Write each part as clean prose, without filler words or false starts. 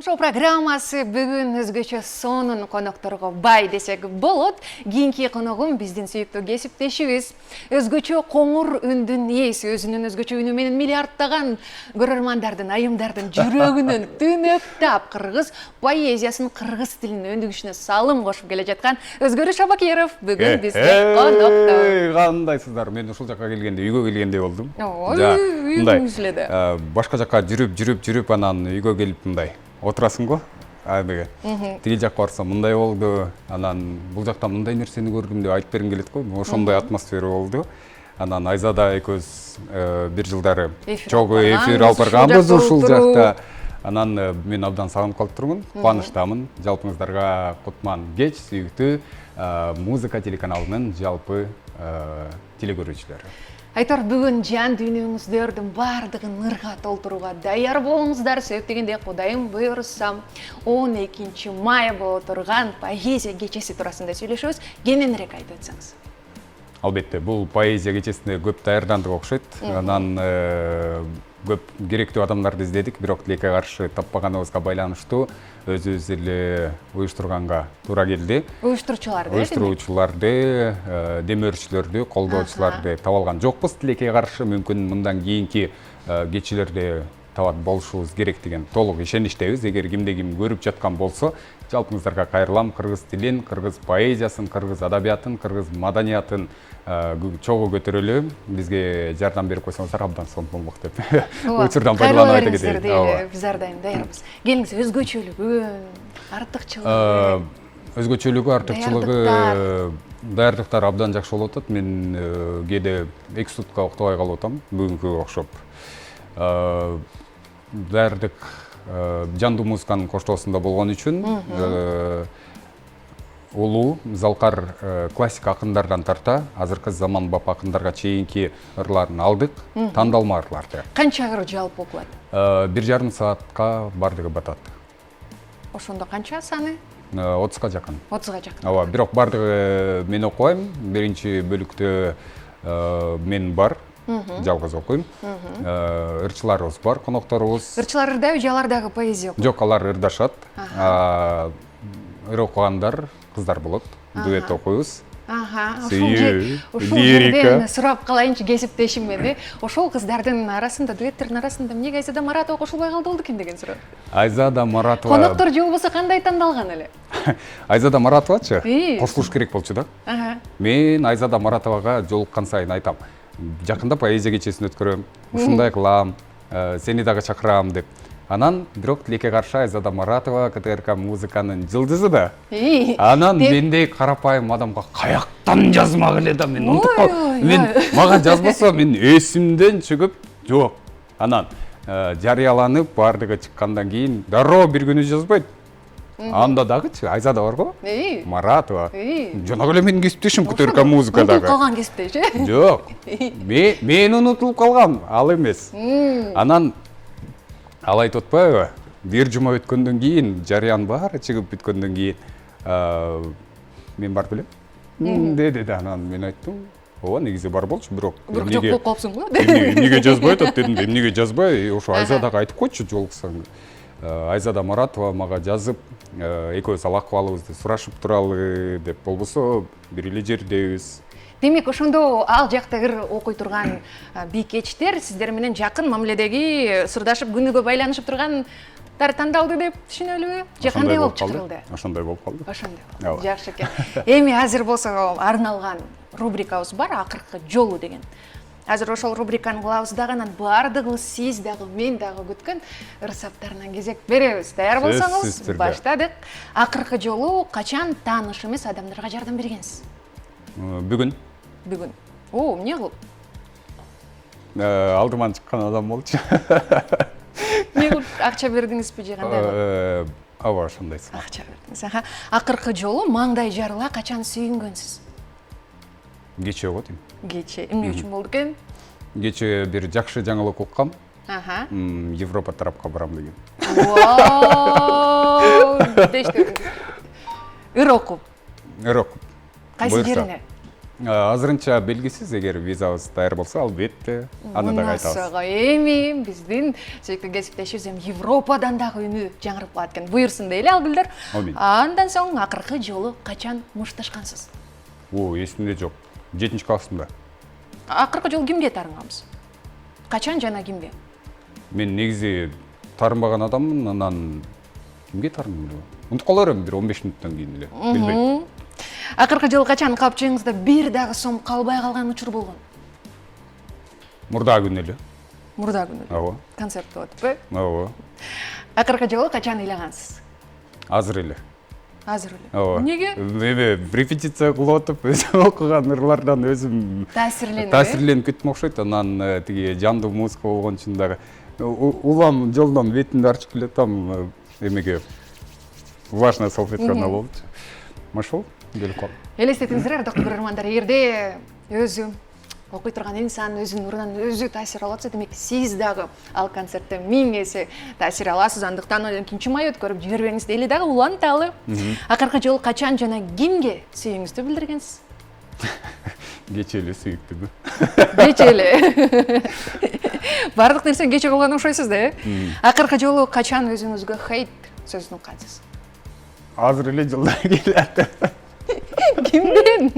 Шоу программасы бүгін өзгөчө сонун конокторго бай десек болот. Кийинки коногум биздин сүйүктүү кесиптешибиз. Өзгөчө коңур үндүн ээси, өзүнүн өзгөчө үнү менен миллиарддаган көрөрмандардын, айымдардын жүрөгүнөн түнөктап кыргыз поэзиясын кыргыз тилине өндүгүшүнө салым кошуп келе жаткан Өзгөрү Шабакеров бүгүн бизде конокто. Кандайсыздар? Мен ушул жакка келгенде, үйгө келгендей болдум. Үйүңүз эле да. Башка жакка жүрүп анан үйгө келип мындай отурасың го, айбеге. Тиги жакка барсам мындай болду, анан бул жакта мындай нерсени көрдүм деп айтып бергим келет го. Ошондой атмосфера болду. Анан Айзада экөөбүз бир жылдары чогуу эфир алып барганбыз ушул жакта. Анан мен абдан сагынып калып турмун, кубанычтамын. Жалпыңыздарга кутман кеч, сүйүктүү музыка телеканалынын жалпы телекөрүүчүлөрү. Айтор бүгүн жан дүйнөңүздөрдүн бардыгын ырга толтурууга даяр болуңуздар. Сөп дегенде Кудайым буйрусам 12 май боло турган поэзия кечеси туурасында сүйлөшөбүз. Кененирээк айтып өтсөңүз. Албетте, бул поэзия кечесине көп даярдандык окшойт. Анан көп керектүү адамдарды издедик, бирок тилекке каршы таппаганыбызга байланыштуу өзүбүз эле уюштурганга туура келди. Уюштуруучуларды, демөөрчүлөрдү, колдоочуларды таба алган жокпуз. Тилекке каршы мүмкүн мындан кийинки кечелерде табат болушубуз керек деген толук ишеничтебиз. Эгер кимде ким көрүп жаткан болсо, жалпыңыздарга кайрылам. Кыргыз тилин, кыргыз поэзиясын, кыргыз адабиятын, кыргыз маданиятын чогуу көтөрөлү. Бизге жардам берип койсоңуздар абдан сонун болмок деп. Учурдан пайдаланып айта кетейин. Биз ар дайым даярбыз. Келиңиз, өзгөчөлүгү, артыкчылыгы. Өзгөчөлүгү, артыкчылыгы, даярдыктар абдан жакшы болуп атат. Мен кээде 2 сутка уктабай калып атам, бүгүнкүгө окшоп. Даярдык жандуу музыканын коштоосунда болгон үчүн улуу залкар классик акындардан тарта азыркы заманбап акындарга чейинки ырларын алдык, тандалма ырларды. Канча ыр жалпы окулат? 1,5 саатка бардыгы батат. Ошондо канча саны? 30га жакын. 30га жакын. Ооба, бирок бардыгы мен окубайм. Биринчи бөлүктө мен бар. Жалгыз окуйм. Ырчыларыбыз бар, конокторубуз. Ырчылар ырдайбы, же алар дагы поэзия окуйт? Жок, алар ырдашат. Ыр окугандар кыздар болот. Дуэт окуйбуз. Ушул жерден сурап калайынчы кесиптешим мени. Ошол кыздардын арасында, дуэттердин арасында эмнеге Айзада Маратова кошулбай калды болду экен деген суроо. Айзада Маратова. Коноктор же болбосо кандай тандалган эле? Айзада Маратовачы кошулуш керек болчу да. Мен Айзада Маратовага жолуккан сайын айтам. Жакында поэзия кечесин өткөрөм, ушундай кылам, сени дагы чакырам деп. Анан бирок тилекке каршы Айзада Маратова КТРК музыканын жылдызы да. Анан мендей карапайым адамга каяктан жазмак эле да, мен унутуп калдым. Мен мага жазбаса мен эсимден чыгып жок. Анан жарыяланып бардыгы чыккандан кийин дароо бир күнү жазбайт. Анда дагычы Айзада бар го? Маратова. Жана эле менин кесиптешим КТРК музыкадагы. Унутуп калган кесиптеш, Жок. Мен унутулуп калгам, ал эмес. Анан ал айтып атпайбы? Бир жума өткөндөн кийин, жарыянын баары чыгып бүткөндөн кийин мен барып элем. Деди да, анан мен айттым, ооба, негизи бар болчу, бирок жок болуп калыпсың го? Эмнеге жазбай атат дедим, эмнеге жазбай, ошо Айзадага айтып койчу жолуксаң. Айзада Маратова мага жазып, экөөбүз ал акыбалыбызды сурашып туралы деп, болбосо бир эле жердебиз. Демек, ошондо ал жакта ыр окуй турган бийкечтер сиздер менен жакын мамиледеги сырдашып күнүгө байланышып тургандар тандалды деп түшүнөлүбү? Же кандай болуп чыгарылды? Ошондой болуп калды. Ошондой. Жакшы экен. Эми азыр болсо арналган рубрикабыз бар, акыркы жолу деген. Азыр ошол рубриканы кылабыз дагы, анан бардыгыбыз сиз дагы, мен дагы күткөн ырсаптарынан кезек беребиз. Даяр болсоңуз, баштадык. Акыркы жолу качан тааныш эмес адамдарга жардам бергенсиз? Бүгүн. Бүгүн. Эмне кылып? Алдыман чыккан адам болчу. Эмне кылып акча бердиңизби же кандай? Ооба, ошондой. Акча бердиңиз. Акыркы жолу маңдай жарыла качан сүйүнгөнсүз? Кече го дейм. Кече. Эмне үчүн болду экен? Кече бир жакшы жаңылык уккам. Европа тарапка барам деген. Ыр окуп. Ыр окуп. Кайсы жерине? Азырынча белгисиз, эгер визабыз даяр болсо, албетте аны да кайтабыз. Мунасыга эми биздин сүйүктүү кесиптешибиз эми Европадан дагы үнү жаңырып калат экен. Буйрсун дейли Алгүлдөр. Амин. Андан соң акыркы жолу качан мушташкансыз? Эсимде жок. 7-классымда. Акыркы жолу кимге тарынгансыз? Качан жана кимге? Мен негизи тарынбаган адаммын, анан кимге тарындым эле? Унутуп калар эми бир 15 мүнөттөн кийин эле. Билбейм. Акыркы жолу качан капчыгыңызда бир дагы сом калбай калган учур болгон? Мурда күн эле. Мурда күнү. Ооба. Концертте отпу? Ооба. Акыркы жолу качан ыйлагансыз? Азыр эле. Азыр эле. Ооба. Эмнеге? Эми репетиция кылып отуп, өзүм окуган ырлардан өзүм таасирленип кеттим окшойт. Анан тиги жандуу музыка болгон үчүн дагы улам жолдон бетимди ачып келатам эмеге важная салфетканы алып. Машол келип калдым. Элестетиңиздер, ардактуу көрөрмандар, эгерде өзү окуй турган инсан өзүнүн урунан өзү таасир алып атса, демек сиз дагы ал концерттен 1000 эсе таасир аласыз. Андыктан экинчи май өткөрүп жибербеңиз дейли дагы уланталы. Акыркы жолу качан жана кимге сүйүүңүздү билдиргенсиз? Кече эле сүйүктүмүн. Кече эле. Бардык нерсени кече кылган окшойсуз да, Акыркы жолу качан өзүңүзгө хейт сөзүн уккансыз? Азыр эле жылдар келет. Кимден?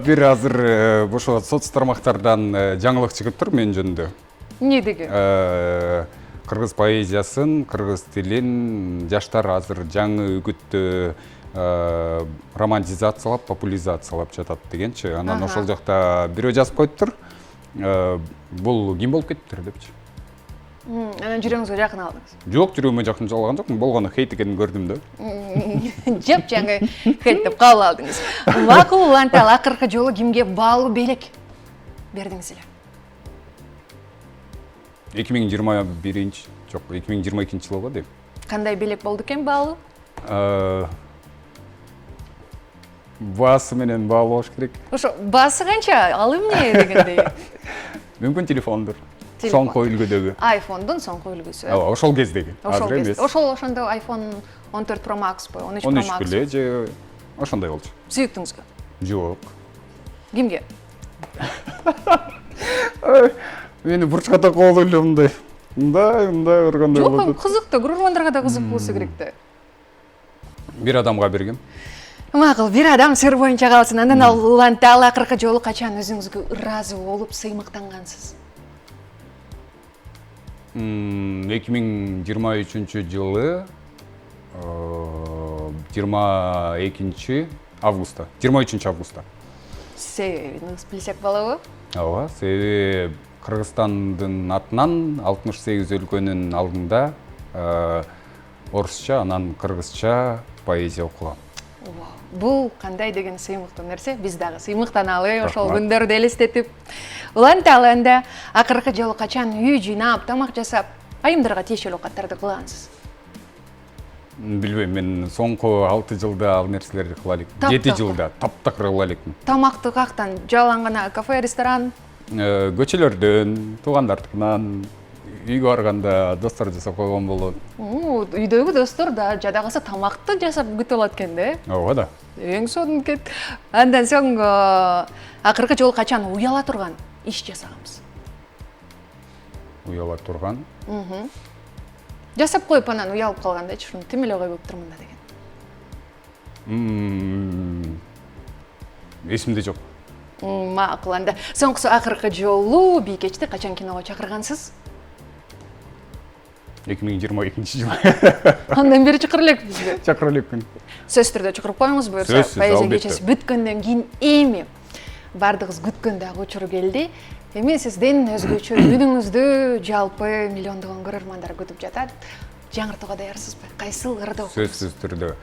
Бир азыр ошо соц тармактардан жаңылык чыгып тур мен жөнүндө. Эмне деген? Кыргыз поэзиясын, кыргыз тилин жаштар азыр жаңы үгүттү романтизациялап, популяризациялап жатат дегенчи. Анан ошол жакта бирөө жазып коюптур. Бул ким болуп кеттиптир депчи. Анан жүрөгүңүзгө жакын алдыңыз. Жок, жүрөгүмө жакын алган жокмун. Болгону хейт экенин көрдүм да. Жеп жаңы хейт деп кабыл алдыңыз. Макул, уланталы, акыркы жолу кимге баалуу белек бердиңиз эле? 2021 жок, 2022 жылга дейм. Кандай белек болду экен баалуу? Баасы менен баалуу болуш керек. Ошо баасы канча? Ал эмне дегендей? Мүмкүн телефондур. Соңку үлгүдөгү. iPhone'дун соңку үлгүсү. Ооба, ошол кездеги. Азыр эмес. Ошол ошондо iPhone 14 Pro Max бо, 13 Pro Max. 13 беле же ошондой болчу. Сүйүктүңүзгө? Жок. Кимге? Мени бурчка такып эле мындай ургандай Жок, болду. кызыктуу, көрөрмандарга да кызык болсо керек да. Бир адамга бергем. Макул, бир адам сыр боюнча калсын. Андан уланталы, акыркы жолу качан өзүңүзгө ыраазы болуп сыймыктангансыз? 2023 жылы 22 августта. 23 августта. Себебин билсек болобу? Ооба, себеби Кыргызстандын атынан 68 өлкөнүн алдында орусча, анан кыргызча поэзия окугам. Бул кандай деген сыймыктуу нерсе, биз дагы сыймыктаналы ошол күндөрдү элестетип. Уланталы, анда акыркы жолу качан үй жыйнап, тамак жасап, айымдарга тиешелүү каттарды кылгансыз? Билбейм, мен соңку 6 жылда ал нерселерди кыла элекмин. 7 жылда таптакыр кыла элекмин. Тамакты кактан? Жалаң гана кафе, ресторан? Көчөлөрдөн, туугандардыкынан, үйгө барганда достор жасап койгон болот. Үйдөгү достор да жада калса тамакты жасап күтүп алат экен да? Ооба да. Эң сонун кет. Андан соң акыркы жолу качан уяла турган иш жасаганбыз? Уяла турган. Жасап коюп анан уялып калгандачы, ушуну тим эле койуп турумун да деген. Эсимде жок. Макул, анда соңкусу акыркы жолу Бийкечти качан киного чакыргансыз? 2022 жылы. Андан бери чакыра элекпизби? Чакыра элекмин. Сөзсүз түрдө чакырып коюңуз, буюрса. Сөзсүз, Поэзия албетте. кечеси бүткөндөн кийин эми бардыгыбыз күткөн дагы учур келди. Эми сиздин өзгөчө үнүңүздү жалпы миллиондогон көрөрмандар күтүп жатат. Жаңыртууга даярсызбы? Кайсыл ырды окуйсуз? Сөзсүз түрдө.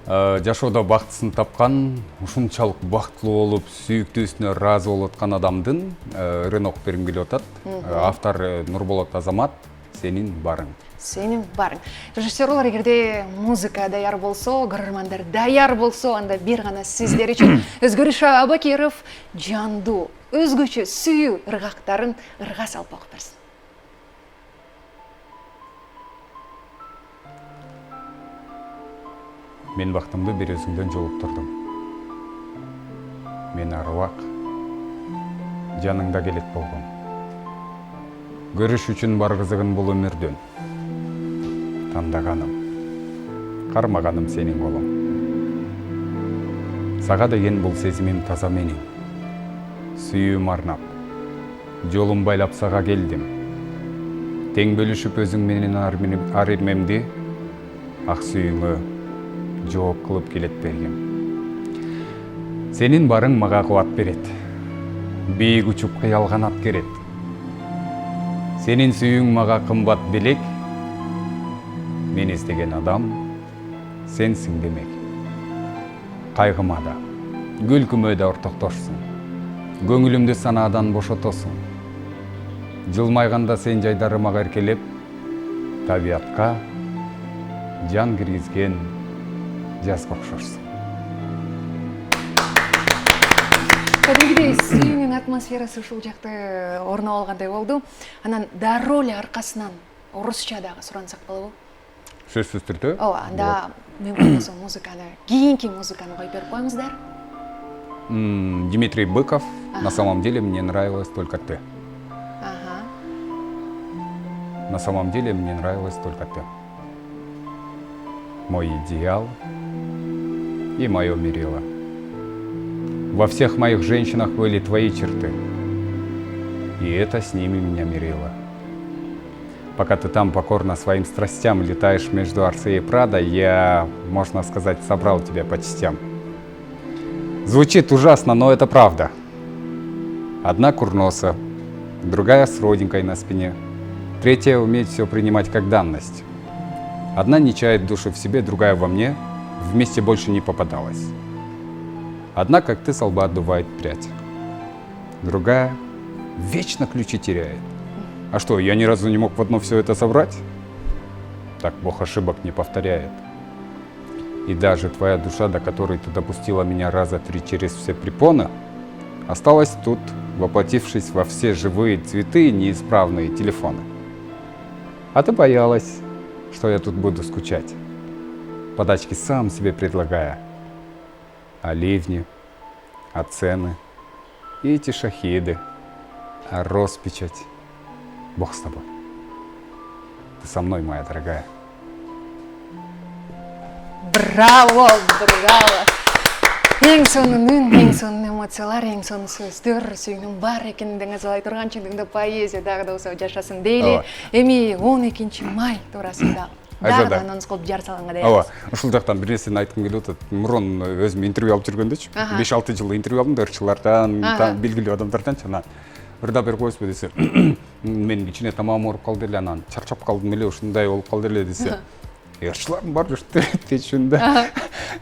Жашоодо бактысын тапкан, ушунчалык бактылуу болуп, сүйүктүүсүнө ыраазы болуп аткан адамдын ырын окуп бергим келип атат. Автор Нурболот Азамат, сенин барың. Сенин барың. Режиссерлор эгерде музыка даяр болсо, көрөрмандар даяр болсо, анда бир гана сиздер үчүн Өзгөрүш Абакиров жандуу, өзгөчө сүйүү ыргактарын ырга салып окуп берсин. Мен бактымды бир өзүңдөн жолуп турдум. мен аруақ, жаныңда келет болғым. Көріш үшін бар қызығын бұл өмірден. Тандағаным, қармағаным сенің қолың. Саға деген бұл сезімім таза менің. Сүйім арнап, жолым байлап саға келдім. Тең бөлішіп өзің менен ар ермемді, ақ сүйіңі жооп қылып келет бергем. Сенин барың маға қуат берет, бейік учуп қиял қанат керет. Сенин сүйің маға қымбат белек, мен іздеген адам сенсің демек. Қайғыма да, күлкіме де ортақтошсың, көңілімді санадан бошотосың. Жылмайғанда сен жайдарымаға еркелеп, табиатқа жан кіргізген жазға ұқсарсың. Кәдімгідей сүйіңнің атмосферасы ушул жақты орын алғандай болды. Анан дарроль арқасынан орысчадағы сұрансақ болобу? Сөзсүз түрдө? Ооба, анда мен болсо музыканы, кийинки музыканы коюп берип коюңуздар. Дмитрий Быков, на самом деле мне нравилось только ты. На самом деле мне нравилось только ты. Мой идеал и мое мерило. Во всех моих женщинах были твои черты. И это с ними меня мерило. Пока ты там покорно своим страстям летаешь между Арсе и Прадо, я, можно сказать, собрал тебя по частям. Звучит ужасно, но это правда. Одна курноса, другая с родинкой на спине, третья умеет все принимать как данность. Одна не чает души в себе, другая во мне, вместе больше не попадалась. Одна, как ты, со лба отдувает прядь. Другая вечно ключи теряет. А что, я ни разу не мог в одно все это собрать? Так Бог ошибок не повторяет. И даже твоя душа, до которой ты допустила меня раза 3 через все препоны, осталась тут, воплотившись во все живые цветы и неисправные телефоны. А ты боялась, что я тут буду скучать, подачки сам себе предлагая. А ливни, а цены, и эти шахиды, а роспечать. Бог с тобой. Ты со мной, моя дорогая. Браво, браво! Ең сонун үн, ең сонун эмоциялар, ең сонун сөздөр, сүйүүнүн бар экендигин азалай турган чындыгында поэзия дагы да болсо жашасын дейли. Эми 12 май туурасында дагы да анонс кылып жар салганга даярбыз. Ооба, ушул жактан бир нерсени айткым келип атат. Мурун өзүм интервью алып жүргөндөчү, 5-6 жыл интервью алдым, ырчылардан, белгилүү адамдардан жана бирда бир коюшпу десе, мен кичине тамагым ооруп калды эле, анан чарчап калдым эле, ушундай болуп калды эле десе. Ырчылардын баары течүн да.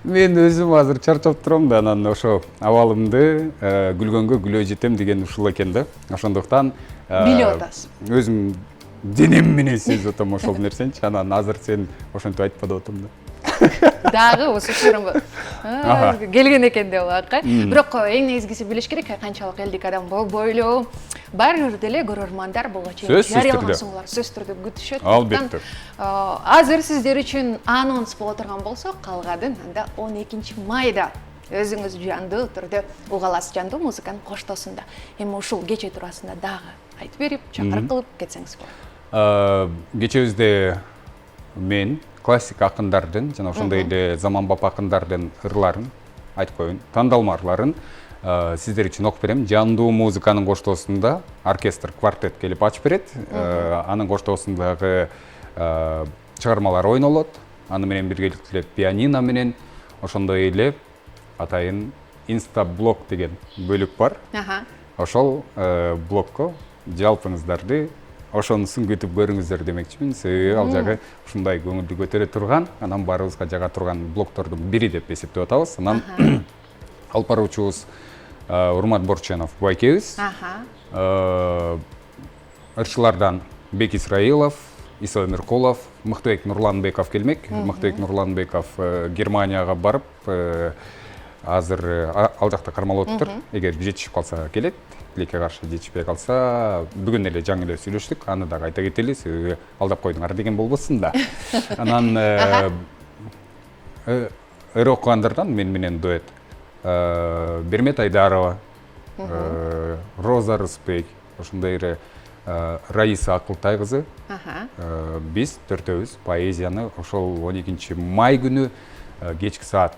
Мен өзүм азыр чарчап турам да, анан ошо абалымды күлгөнгө күлөө жетем деген ушул экен да. Ошондуктан билип атасыз. Өзүм денем менен сезип атам ошол нерсеничи, анан азыр сен ошентип айтпа деп атам да. Дагы ушушурум келген экен деп атка. Бирок эң негизгиси билиш керек, канчалык элдик адам болбойлу. Баары деле көрөрмандар буга чейин жарыялаган соңулар сөз түрдө күтүшөт. Албетте. Азыр сиздер үчүн анонс боло турган болсо, калгадын анда 12 майда өзүңүз жандуу түрдө уга аласыз, жандуу музыканын коштоосунда. Эми ушул кече туурасында дагы айтып берип, чакырык кылып кетсеңиз болот. Кечебизде мен классик акындардын жана ошондой эле заманбап акындардын ырларын айтып коеюн, тандалмаларын сиздер үчүн окуп берем. Жандуу музыканын коштоосунда оркестр, квартет келип ачып берет. Анын коштоосундагы чыгармалар ойнолот. Аны менен биргеликте пианино менен ошондой эле атайын инстаблог деген бөлүк бар. Ошол блокко жалпыңыздарды ошонусун күтүп көрүңүздөр демекчимин. Себеби ал жагы ушундай көңүлдү көтөрө турган, анан баарыбызга жага турган блоктордун бири деп эсептеп атабыз. Анан алып баруучубуз Урмат Борченов байкебиз. Ырчылардан Бек Исраилов, Иса Меркулов, Мыктыбек Нурланбеков келмек. Мыктыбек Нурланбеков Германияга барып, азыр ал жакта кармалып отур. Эгер жетишип калса келет. Тилекке каршы жетишпей калса, бүгүн эле жаңы эле сүйлөштүк. Аны дагы айта кетели, себеби алдап койдуңар деген болбосун да. Анан ыры окугандардан мен менен дуэт Бермет Айдарова, Роза Рыспек, ошондой эле Раиса Акылтай кызы. Биз төртөөбүз поэзияны ошол 12 май күнү кечки саат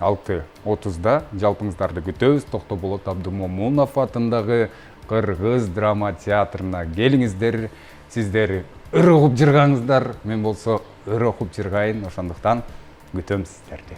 6:30-да жалпыңыздарды күтөбүз. Токтоболот Абдумомунов атындагы Кыргыз драма театрына келиңиздер. Сиздер ыр окуп жыргаңыздар, мен болсо ыр окуп жыргайын, ошондуктан күтөм сиздерди.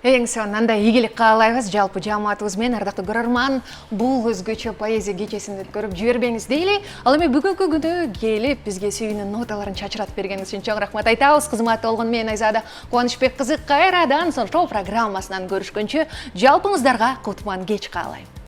Эң сонунда ийгилик каалайбыз жалпы жамаатыбыз менен ардактуу көрөрман. Бул өзгөчө поэзия кечесин көрүп жибербеңиз дейли. Ал эми бүгүнкү күнү келип бизге сүйүүнүн ноталарын чачыратып бергениңиз үчүн чоң рахмат айтабыз. Кызматта болгон мен Айзада Кубанычбек кызы кайрадан шоу программасынан көрүшкөнчө жалпыңыздарга кутман кеч каалайм.